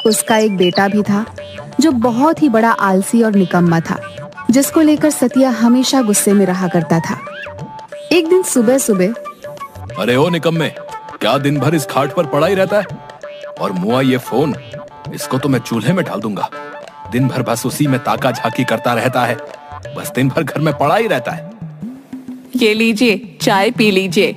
उसका एक बेटा भी था जो बहुत ही बड़ा आलसी और निकम्मा था, जिसको लेकर सतिया हमेशा गुस्से में रहा करता था। एक दिन सुबह सुबह, अरे ओ निकम्मे, क्या दिन भर इस खाट पर पड़ा ही रहता है? और मुआ ये फोन, इसको तो मैं चूल्हे में डाल दूंगा। दिन भर बस उसी में ताका झाकी करता रहता है, बस दिन भर घर में पड़ा ही रहता है। ये लीजिए, चाय पी लीजिए।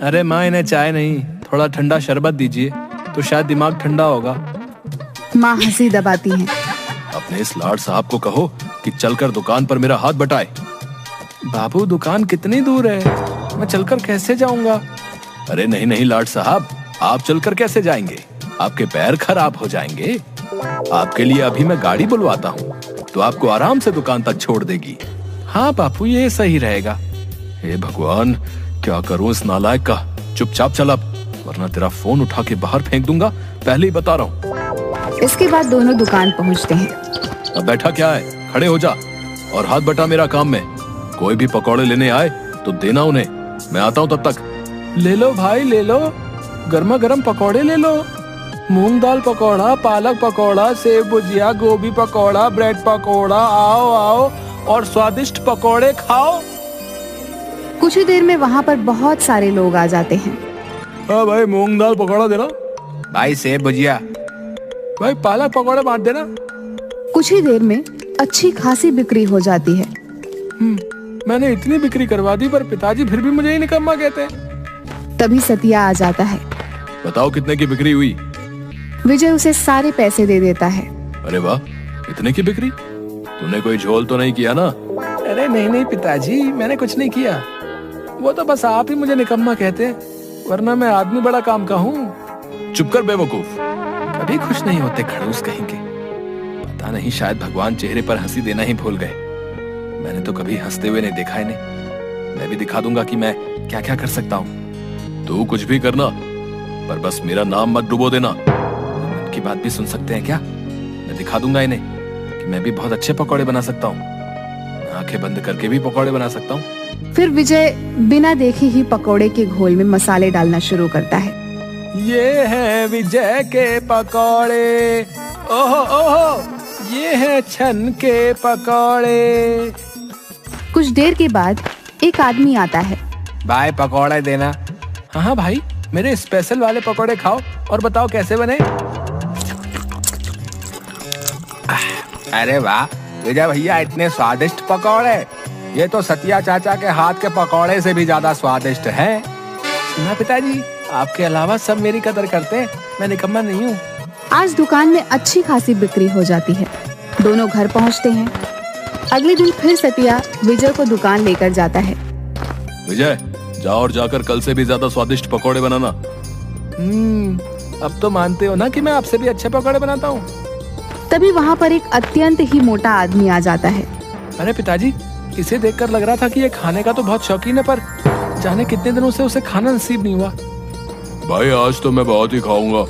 अरे माँ, इन्हें चाय नहीं, थोड़ा ठंडा शरबत दीजिए तो शायद दिमाग ठंडा होगा। माँ हंसी दबाती हैं। अपने इस लाड साहब को कहो कि चलकर दुकान पर मेरा हाथ बटाए। बाबू, दुकान कितनी दूर है, मैं चलकर कैसे जाऊंगा? अरे नहीं नहीं लाड साहब, आप चलकर कैसे जाएंगे? आपके पैर खराब हो जाएंगे। आपके लिए अभी मैं गाड़ी बुलवाता हूँ, तो आपको आराम से दुकान तक छोड़ देगी। हाँ बापू, ये सही रहेगा। हे भगवान, क्या करूँ इस नालायक का। चुपचाप चल अब, वरना तेरा फोन उठा के बाहर फेंक दूंगा, पहले ही बता रहा हूँ। इसके बाद दोनों दुकान पहुँचते हैं। अब बैठा क्या है, खड़े हो जा और हाथ बटा मेरा काम में। कोई भी पकौड़े लेने आए तो देना उन्हें, मैं आता हूँ तब तक। ले लो भाई, ले लो, गर्मा गर्म पकौड़े ले लो। मूंग दाल पकौड़ा, पालक पकौड़ा, सेब भुजिया, गोभी पकौड़ा, ब्रेड पकौड़ा, आओ आओ और स्वादिष्ट पकौड़े खाओ। कुछ ही देर में वहाँ पर बहुत सारे लोग आ जाते हैं। हाँ भाई, मूंग दाल पकौड़ा देना। भाई सेब भुजिया। भाई पालक पकौड़े बांट देना। कुछ ही देर में अच्छी खासी बिक्री हो जाती है। मैंने इतनी बिक्री करवा दी, पर पिताजी फिर भी मुझे ही निकम्मा कहते। तभी सतिया आ जाता है। बताओ कितने की बिक्री हुई? विजय उसे सारे पैसे दे देता है। अरे वाह, इतने की बिक्री? तूने कोई झोल तो नहीं किया ना? अरे नहीं नहीं पिताजी, मैंने कुछ नहीं किया। वो तो बस आप ही मुझे निकम्मा कहते, वरना मैं आदमी बड़ा काम का हूँ। चुप कर बेवकूफ, कभी खुश नहीं होते खड़ूस कहीं के। पता नहीं, शायद भगवान चेहरे पर हंसी देना ही भूल गए। मैंने तो कभी हंसते हुए नहीं देखा इन्हें। मैं भी दिखा दूंगा कि मैं क्या क्या कर सकता हूँ। तू कुछ भी करना, पर बस मेरा नाम मत डुबो देना। की बात भी सुन सकते हैं क्या? मैं दिखा दूंगा इन्हें कि मैं भी बहुत अच्छे पकौड़े बना सकता हूँ। आंखें बंद करके भी पकौड़े बना सकता हूँ। फिर विजय बिना देखे ही पकौड़े के घोल में मसाले डालना शुरू करता है। ये है विजय के पकौड़े, ओहो ओहो, ये है छन के पकौड़े। कुछ देर के बाद एक आदमी आता है। भाई पकौड़े देना। हाँ हाँ भाई, मेरे स्पेशल वाले पकौड़े खाओ और बताओ कैसे बने। अरे वाह विजय भैया, इतने स्वादिष्ट पकौड़े। ये तो सतिया चाचा के हाथ के पकौड़े से भी ज्यादा स्वादिष्ट है। सुना पिताजी, आपके अलावा सब मेरी कदर करते हैं, मैं निकम्मा नहीं हूँ। आज दुकान में अच्छी खासी बिक्री हो जाती है। दोनों घर पहुँचते हैं। अगले दिन फिर सतिया विजय को दुकान लेकर जाता है। विजय, जाओ और जाकर कल से भी ज्यादा स्वादिष्ट पकौड़े बनाना। अब तो मानते हो ना कि मैं आपसे भी अच्छे पकौड़े बनाता हूँ। तभी वहाँ पर एक अत्यंत ही मोटा आदमी आ जाता है। अरे पिताजी, इसे देखकर लग रहा था कि ये खाने का तो बहुत शौकीन है, पर जाने कितने दिनों से उसे खाना नसीब नहीं हुआ। भाई आज तो मैं बहुत ही खाऊंगा,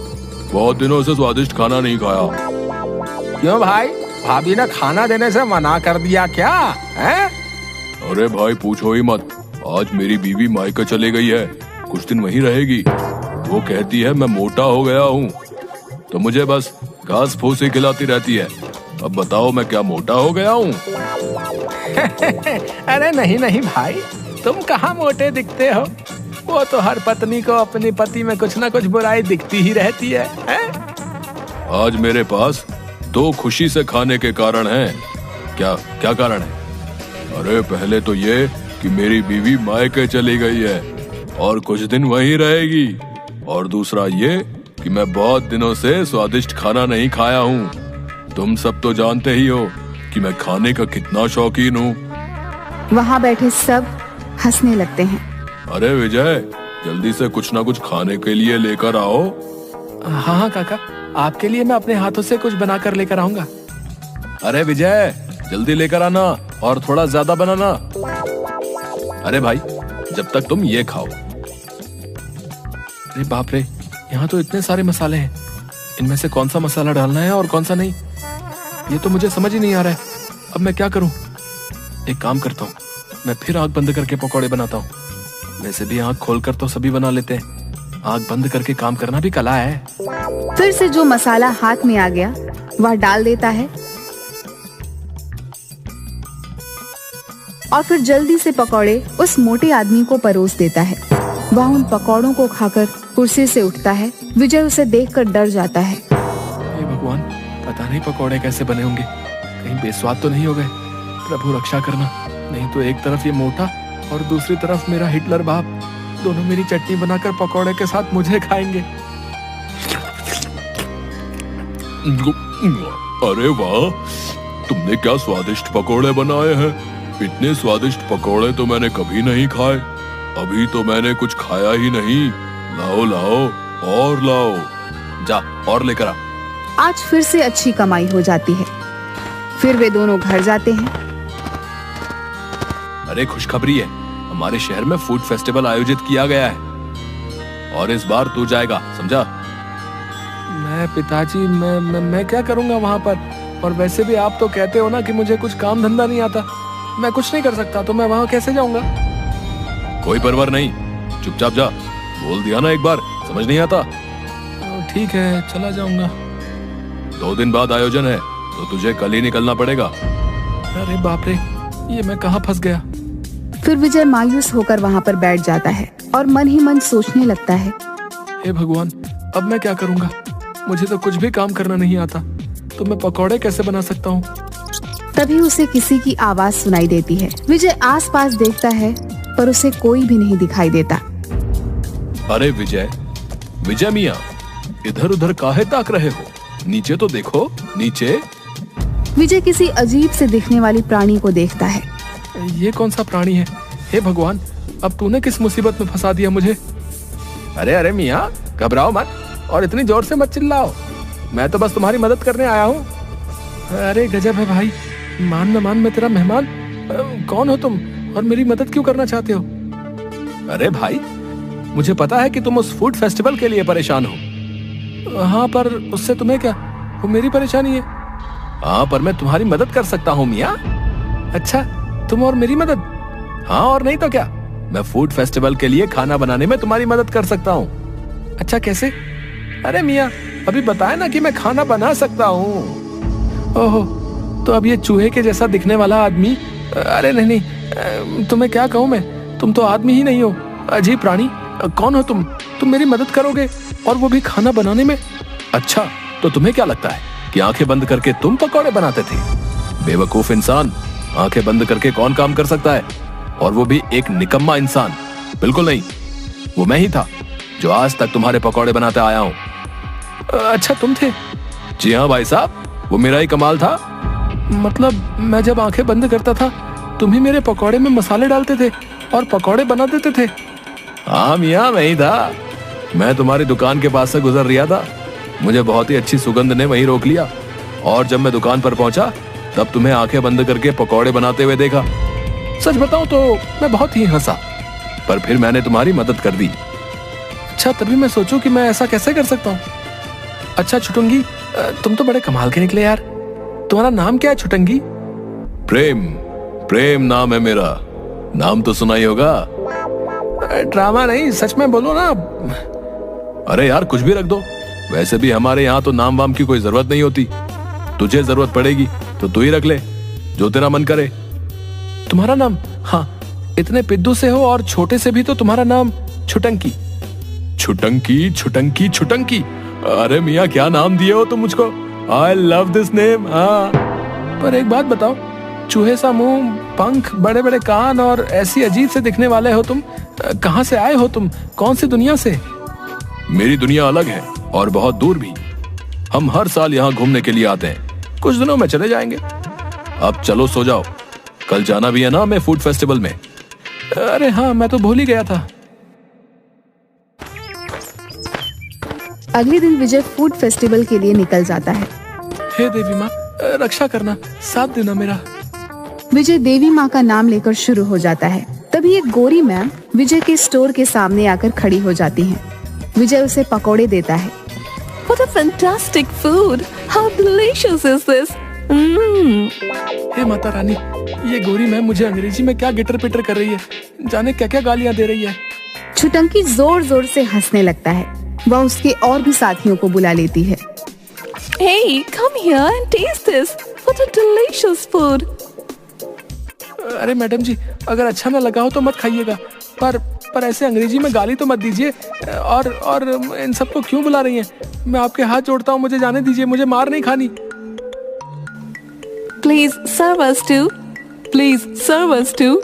बहुत दिनों से स्वादिष्ट खाना नहीं खाया। क्यों भाई, भाभी ने खाना देने से मना कर दिया क्या है? अरे भाई पूछो ही मत, आज मेरी बीवी मायके चले गई है, कुछ दिन वहीं रहेगी। वो कहती है मैं मोटा हो गया हूँ, तो मुझे बस घास फूस ही खिलाती रहती है। अब बताओ मैं क्या मोटा हो गया हूँ? अरे नहीं नहीं भाई, तुम कहाँ मोटे दिखते हो। वो तो हर पत्नी को अपनी पति में कुछ ना कुछ बुराई दिखती ही रहती है? आज मेरे पास 2 खुशी से खाने के कारण हैं। क्या क्या कारण है? अरे पहले तो ये कि मेरी बीवी मायके चली गई है और कुछ दिन वहीं रहेगी, और दूसरा ये कि मैं बहुत दिनों से स्वादिष्ट खाना नहीं खाया हूँ। तुम सब तो जानते ही हो कि मैं खाने का कितना शौकीन हूँ। वहाँ बैठे सब हंसने लगते हैं। अरे विजय, जल्दी से कुछ ना कुछ खाने के लिए लेकर आओ। हाँ हाँ काका, आपके लिए मैं अपने हाथों से कुछ बना कर लेकर आऊंगा। अरे विजय, जल्दी लेकर आना और थोड़ा ज्यादा बनाना। अरे भाई, जब तक तुम ये खाओ। अरे बाप रे, यहाँ तो इतने सारे मसाले हैं, इनमें से कौन सा मसाला डालना है और कौन सा नहीं, ये तो मुझे समझ ही नहीं आ रहा है। अब मैं क्या करूं? एक काम करता हूँ, मैं फिर आंख बंद करके पकौड़े बनाता हूँ। वैसे भी आंख खोलकर तो सभी बना लेते हैं, आंख बंद करके काम करना भी कला है। फिर से जो मसाला हाथ में आ गया वह डाल देता है और फिर जल्दी से पकौड़े उस मोटे आदमी को परोस देता है। वह उन पकौड़ों को खाकर कुर्सी से उठता है। विजय उसे देखकर डर जाता है। हे भगवान, पता नहीं पकौड़े कैसे बने होंगे, कहीं बेस्वाद तो नहीं हो गए। प्रभु रक्षा करना, नहीं तो एक तरफ ये मोटा और दूसरी तरफ मेरा हिटलर बाप, दोनों मेरी चटनी बनाकर पकौड़े के साथ मुझे खाएंगे। अरे वाह, तुमने क्या स्वादिष्ट पकोड़े बनाए हैं। इतने स्वादिष्ट पकोड़े तो मैंने कभी नहीं खाए। अभी तो मैंने कुछ खाया ही नहीं। लाओ लाओ और लाओ। जा और लेकर आ। आज फिर से अच्छी कमाई हो जाती है। फिर वे दोनों घर जाते हैं। अरे खुशखबरी है, हमारे शहर में फूड फेस्टिवल आयोजित किया गया है और इस बार तू जाएगा, समझा? मैं पिताजी, मैं क्या करूंगा वहां पर? और वैसे भी आप तो कहते हो ना कि मुझे कुछ काम धंधा नहीं आता, मैं कुछ नहीं कर सकता, तो मैं वहां कैसे जाऊंगा? कोई परवाह नहीं, चुपचाप जा। बोल दिया ना एक बार, समझ नहीं आता? ठीक है, चला जाऊंगा। 2 दिन बाद आयोजन है, तो तुझे कल ही निकलना पड़ेगा। अरे बाप रे, ये मैं कहाँ फंस गया। फिर विजय मायूस होकर वहाँ पर बैठ जाता है और मन ही मन सोचने लगता है, हे भगवान, अब मैं क्या करूंगा? मुझे तो कुछ भी काम करना नहीं आता, तो मैं पकौड़े कैसे बना सकता हूँ? तभी उसे किसी की आवाज सुनाई देती है। विजय आसपास देखता है पर उसे कोई भी नहीं दिखाई देता। अरे विजय, विजय मियाँ, इधर उधर काहे ताक रहे हो? नीचे तो देखो, नीचे। विजय किसी अजीब से दिखने वाली प्राणी को देखता है। ये कौन सा प्राणी है? हे भगवान, अब तूने किस मुसीबत में फंसा दिया मुझे? अरे अरे मियाँ, घबराओ मत और इतनी जोर से मत चिल्लाओ, मैं तो बस तुम्हारी मदद करने आया हूँ। अरे गजब है भाई, मान न मान मैं तेरा मेहमान। कौन हो तुम और मेरी मदद क्यों करना चाहते हो? अरे भाई, मुझे पता है कि तुम उस फूड फेस्टिवल के लिए परेशान हो। हाँ, पर उससे तुम्हें क्या, वो मेरी परेशानी है। हाँ, पर मैं तुम्हारी मदद कर सकता हूँ मियाँ। अच्छा, तुम और मेरी मदद? हाँ, और नहीं तो क्या, मैं फूड फेस्टिवल के लिए खाना बनाने में तुम्हारी मदद कर सकता हूँ। अच्छा, कैसे? अरे मियाँ, अभी बताया ना कि मैं खाना बना सकता हूँ। ओहो, तो अब ये चूहे के जैसा दिखने वाला आदमी, अरे नहीं, तुम्हें क्या कहूँ मैं, तुम तो आदमी ही नहीं हो, अजीब प्राणी। कौन हो तुम मेरी मदद करोगे और वो भी खाना बनाने में? अच्छा, तो तुम्हें क्या लगता है कि आंखें बंद करके तुम पकौड़े बनाते थे? बेवकूफ इंसान, आंखें बंद करके कौन काम कर सकता है, और वो भी एक निकम्मा इंसान? बिल्कुल नहीं, वो मैं ही था जो आज तक तुम्हारे पकौड़े बनाते आया हूँ। अच्छा, तुम थे? जी हाँ भाई साहब, वो मेरा ही कमाल था। मतलब मैं जब आंखें बंद करता था तुम ही मेरे पकौड़े में मसाले डालते थे और पकौड़े बना देते थे? हाँ मियाँ, मैं ही था। मैं तुम्हारी दुकान के पास से गुजर रहा था, मुझे बहुत ही अच्छी सुगंध ने वहीं रोक लिया, और जब मैं दुकान पर पहुंचा तब तुम्हें आंखें बंद करके पकौड़े बनाते हुए देखा। सच बताऊं तो मैं बहुत ही हंसा, पर फिर मैंने तुम्हारी मदद कर दी। अच्छा, तभी मैं सोचूं कि मैं ऐसा कैसे कर सकता हूँ। अच्छा छुटुंगी, तुम तो बड़े कमाल के निकले यार। तुम्हारा नाम क्या है छुटंगी? प्रेम नाम है मेरा। नाम तो सुना ही होगा। ड्रामा नहीं, सच में बोलो ना। अरे यार, कुछ भी रख दो, वैसे भी हमारे यहाँ तो नाम वाम की कोई जरूरत नहीं होती। तुझे जरूरत पड़ेगी तो तू ही रख ले, जो तेरा मन करे। तुम्हारा नाम? हाँ, इतने पिद्दू से हो और छोटे से भी तो तुम्हारा नाम छुटंकी। छुटंकी छुटंकी छुटंकी, अरे मियाँ क्या नाम दिए हो तुम मुझको। I love this name. हाँ, पर एक बात बताओ, चूहे सा मुंह, पंख, बड़े बड़े कान और ऐसी अजीब से दिखने वाले हो तुम, कहाँ से आए हो तुम, कौन सी दुनिया से? मेरी दुनिया अलग है और बहुत दूर भी। हम हर साल यहाँ घूमने के लिए आते हैं, कुछ दिनों में चले जाएंगे। अब चलो सो जाओ, कल जाना भी है ना हमें फूड फेस्टिवल में। अरे हाँ, मैं तो भूल ही गया था। अगले दिन विजय फूड फेस्टिवल के लिए निकल जाता है। हे देवी माँ, रक्षा करना, साथ देना मेरा। विजय देवी माँ का नाम लेकर शुरू हो जाता है। तभी एक गोरी मैम विजय के स्टोर के सामने आकर खड़ी हो जाती हैं। विजय उसे पकौड़े देता है। What a fantastic food! How delicious is this? हे माता रानी, ये गोरी मैम मुझे अंग्रेजी में क्या गिटर पिटर कर रही है, जाने क्या क्या गालियाँ दे रही है। छुटंकी जोर जोर से हंसने लगता है। वह उसके और भी साथियों को बुला लेती है। Hey, come here and taste this. What a delicious food. अरे मैडम जी, अगर अच्छा ना लगा हो तो मत खाइएगा, पर ऐसे अंग्रेजी में गाली तो मत दीजिए। और इन सबको क्यों बुला रही हैं? मैं आपके हाथ जोड़ता हूँ, मुझे जाने दीजिए, मुझे मार नहीं खानी। Please serve us too. Please serve us too.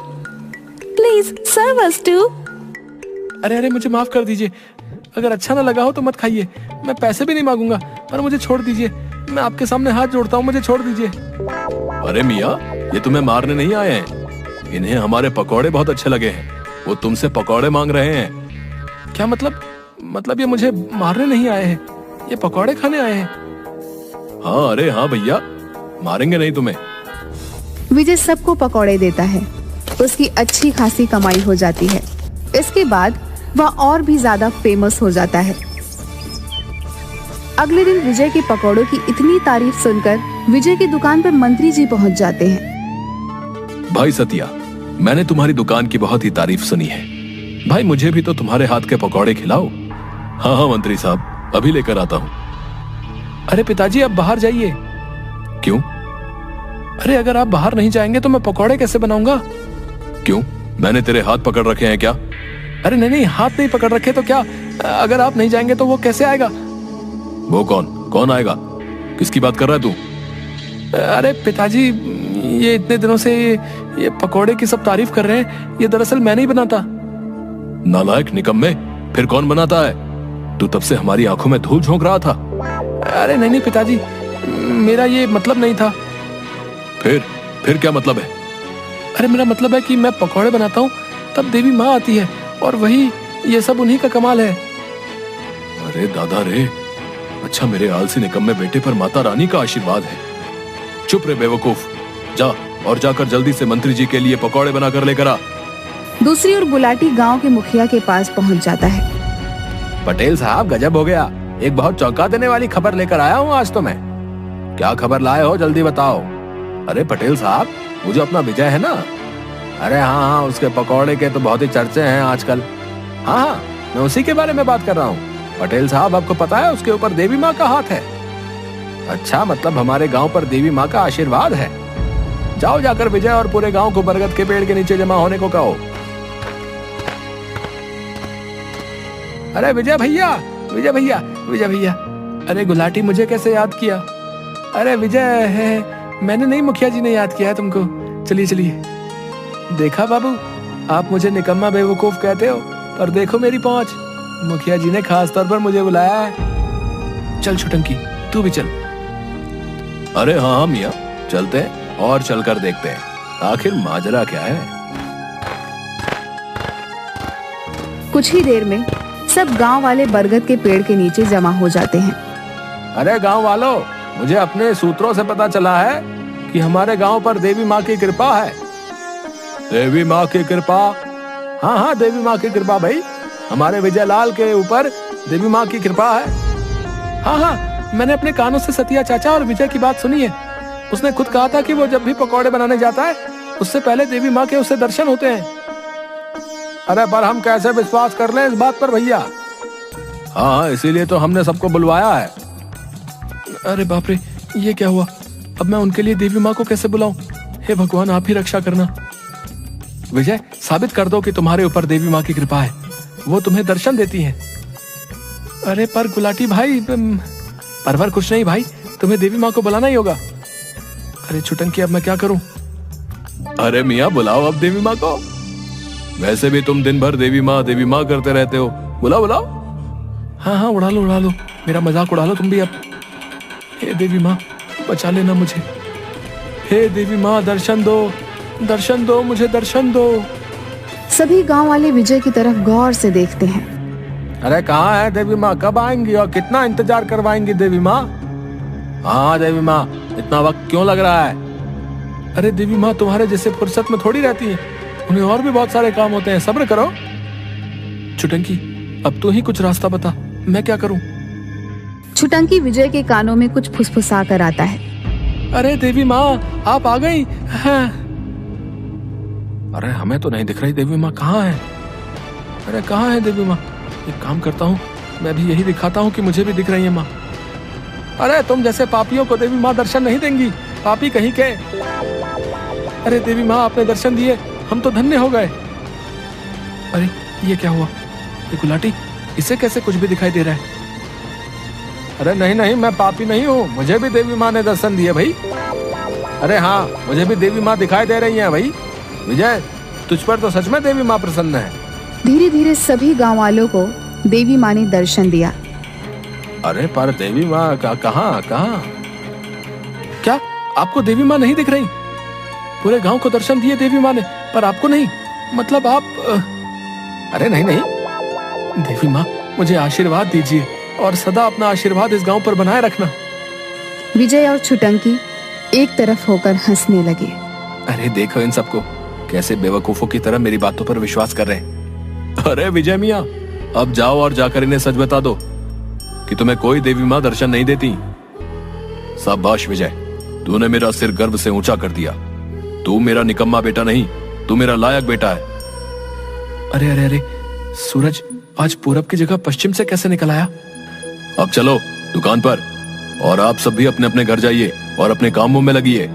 Please serve us too. अरे मुझे माफ कर दीजिए, अगर अच्छा ना लगा हो तो मत खाइए। मैं पैसे भी नहीं मांगूंगा, पर मुझे छोड़ दीजिए। मैं आपके सामने हाथ जोड़ता हूँ, मुझे छोड़ दीजिए। अरे मियाँ, ये तुम्हें मारने नहीं आए हैं। इन्हें हमारे पकौड़े बहुत अच्छे लगे हैं, वो तुमसे पकौड़े मांग रहे हैं। क्या मतलब ये मुझे मारने नहीं आए हैं, ये पकौड़े खाने आए हैं। हाँ, अरे हाँ भैया, मारेंगे नहीं तुम्हें। विजय सबको पकौड़े देता है। उसकी अच्छी खासी कमाई हो जाती है। इसके बाद वह और भी ज्यादा फेमस हो जाता है। अगले दिन विजय के पकौड़ों की इतनी तारीफ सुनकर विजय की दुकान पर मंत्री जी पहुंच जाते हैं। भाई सतिया, मैंने तुम्हारी दुकान की बहुत ही तारीफ सुनी है। भाई मुझे भी तो तुम्हारे हाथ के पकौड़े खिलाओ। हाँ मंत्री साहब, अभी लेकर आता हूँ। अरे पिताजी, अब बाहर जाइए। क्यों? अरे अगर आप बाहर नहीं जाएंगे तो मैं पकौड़े कैसे बनाऊंगा? क्यों, मैंने तेरे हाथ पकड़ रखे हैं क्या? अरे नहीं, हाथ नहीं पकड़ रखे तो क्या, अगर आप नहीं जाएंगे तो वो कैसे आएगा? वो कौन आएगा? किसकी बात कर रहा है तू? अरे पिताजी, ये इतने दिनों से ये पकौड़े की सब तारीफ कर रहे हैं, ये दरअसल मैं नहीं बनाता। नालायक निकम्मे, फिर कौन बनाता है? तू तब से हमारी आंखों में धूल झोंक रहा था। अरे नहीं पिताजी, मेरा ये मतलब नहीं था। फिर क्या मतलब है? अरे मेरा मतलब है कि मैं पकौड़े बनाता हूँ तब देवी माँ आती है, और वही ये सब उन्हीं का कमाल है। अरे दादा रे, अच्छा मेरे आलसी निकम्मे बेटे पर माता रानी का आशीर्वाद है। चुप रे बेवकूफ, जा और जाकर जल्दी से मंत्री जी के लिए पकौड़े बनाकर लेकर आ। दूसरी ओर गुलाटी गांव के मुखिया के पास पहुंच जाता है। पटेल साहब, गजब हो गया, एक बहुत चौंका देने वाली खबर लेकर आया हूँ आज तो मैं। क्या खबर लाए हो, जल्दी बताओ। अरे पटेल साहब, वो जो अपना विजय है ना, अरे हाँ, उसके पकौड़े के तो बहुत ही चर्चे हैं आजकल। हाँ, मैं उसी के बारे में बात कर रहा हूँ। पटेल साहब, आपको पता है उसके ऊपर देवी माँ का हाथ है। अच्छा, मतलब हमारे गांव पर देवी माँ का आशीर्वाद है। जाओ, जाकर विजय और पूरे गांव को बरगद के पेड़ के नीचे जमा होने को कहो। अरे विजय भैया, अरे गुलाटी मुझे कैसे याद किया? अरे विजय है, मैंने नहीं, मुखिया जी ने याद किया है तुमको। चलिए। देखा बाबू, आप मुझे निकम्मा बेवकूफ कहते हो, पर देखो मेरी पहुंच, मुखिया जी ने खास तौर पर मुझे बुलाया है। चल छुटंकी, तू भी चल। अरे हाँ मियाँ, चलते हैं और चलकर देखते हैं आखिर माजरा क्या है। कुछ ही देर में सब गांव वाले बरगद के पेड़ के नीचे जमा हो जाते हैं। अरे गांव वालों, मुझे अपने सूत्रों से पता चला है कि हमारे गांव पर देवी माँ की कृपा है। देवी माँ की कृपा? हाँ, देवी माँ की कृपा भाई, हमारे विजय लाल के ऊपर देवी माँ की कृपा है। हाँ, मैंने अपने कानों से सतिया चाचा और विजय की बात सुनी है। उसने खुद कहा था कि वो जब भी पकौड़े बनाने जाता है, उससे पहले देवी माँ के उससे दर्शन होते हैं। अरे पर हम कैसे विश्वास कर लें इस बात पर भैया? हाँ, इसीलिए तो हमने सबको बुलवाया है। अरे बाप रे, ये क्या हुआ? अब मैं उनके लिए देवी माँ को कैसे बुलाऊं? हे भगवान, आप ही रक्षा करना। विजय, साबित कर दो कि तुम्हारे ऊपर देवी माँ की कृपा है, वो तुम्हें दर्शन देती हैं। अरे पर गुलाटी भाई, परवर कुछ नहीं भाई, तुम्हें देवी माँ को बुलाना ही होगा। अरे छुटंकी, अब मैं क्या करूं? अरे मियाँ, बुलाओ अब देवी माँ को। वैसे भी तुम दिन भर देवी माँ करते रहते हो, बुलाओ। हाँ, उड़ा लो, मेरा मजाक उड़ा लो तुम भी अब। हे देवी माँ, बचा लेना मुझे। हे देवी माँ, दर्शन दो मुझे, दर्शन दो। सभी गांव वाले विजय की तरफ गौर से देखते हैं। अरे कहाँ है देवी माँ, कब आएंगी और कितना इंतजार करवाएंगी देवी माँ? हाँ देवी माँ, इतना वक्त क्यों लग रहा है? अरे देवी माँ तुम्हारे जैसे फुर्सत में थोड़ी रहती हैं, उन्हें और भी बहुत सारे काम होते हैं, सब्र करो। छुटंकी, अब तू ही कुछ रास्ता बता, मैं क्या करूं? छुटंकी विजय के कानों में कुछ फुसफुसा कर आता है। अरे देवी माँ, आप आ गई? हाँ। अरे हमें तो नहीं दिख रही देवी माँ, कहाँ है? अरे कहाँ है देवी माँ? एक काम करता हूँ, मैं भी यही दिखाता हूँ कि मुझे भी दिख रही है माँ। अरे तुम जैसे पापियों को देवी माँ दर्शन नहीं देंगी, पापी कहीं के। अरे देवी माँ आपने दर्शन दिए, हम तो धन्य हो गए। अरे ये क्या हुआ, ये गुलाटी, इसे कैसे कुछ भी दिखाई दे रहा है? अरे नहीं नहीं, मैं पापी नहीं हूँ, मुझे भी देवी माँ ने दर्शन दिए भाई। अरे हाँ, मुझे भी देवी माँ दिखाई दे रही हैं भाई। विजय, तुझ पर तो सच में देवी माँ प्रसन्न है। धीरे धीरे सभी गांव वालों को देवी माँ ने दर्शन दिया। अरे पर देवी माँ कहाँ? क्या आपको देवी माँ नहीं दिख रही? पूरे गांव को दर्शन दिए देवी माँ ने, पर आपको नहीं? मतलब आप अरे नहीं नहीं, देवी माँ मुझे आशीर्वाद दीजिए और सदा अपना आशीर्वाद इस गांव पर बनाए रखना। विजय और छुटंकी एक तरफ होकर हंसने लगे। अरे देखो इन सबको, कैसे बेवकूफों की तरह मेरी बातों पर विश्वास कर रहे हैं। अरे विजय मियाँ, अब जाओ और जाकर इन्हें सच बता दो कि तुम्हें कोई देवी माँ दर्शन नहीं देती। शाबाश विजय, तूने मेरा सिर गर्व से ऊंचा कर दिया। तू मेरा निकम्मा बेटा नहीं, तू मेरा लायक बेटा है। अरे अरे अरे, सूरज आज पूरब की जगह पश्चिम से कैसे निकल आया? अब चलो दुकान पर, और आप सब भी अपने अपने घर जाइए और अपने कामों में लगिए।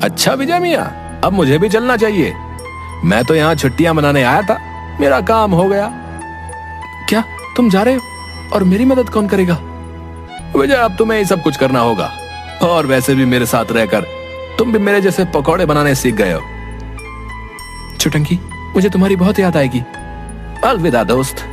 अच्छा विजय मियाँ, अब मुझे भी चलना चाहिए। मैं तो यहाँ छुट्टियां मनाने आया था, मेरा काम हो गया। क्या तुम जा रहे हो? और मेरी मदद कौन करेगा? विजय, अब तुम्हें ही सब कुछ करना होगा, और वैसे भी मेरे साथ रहकर तुम भी मेरे जैसे पकौड़े बनाने सीख गए हो। छुटंकी, मुझे तुम्हारी बहुत याद आएगी। अलविदा दोस्त।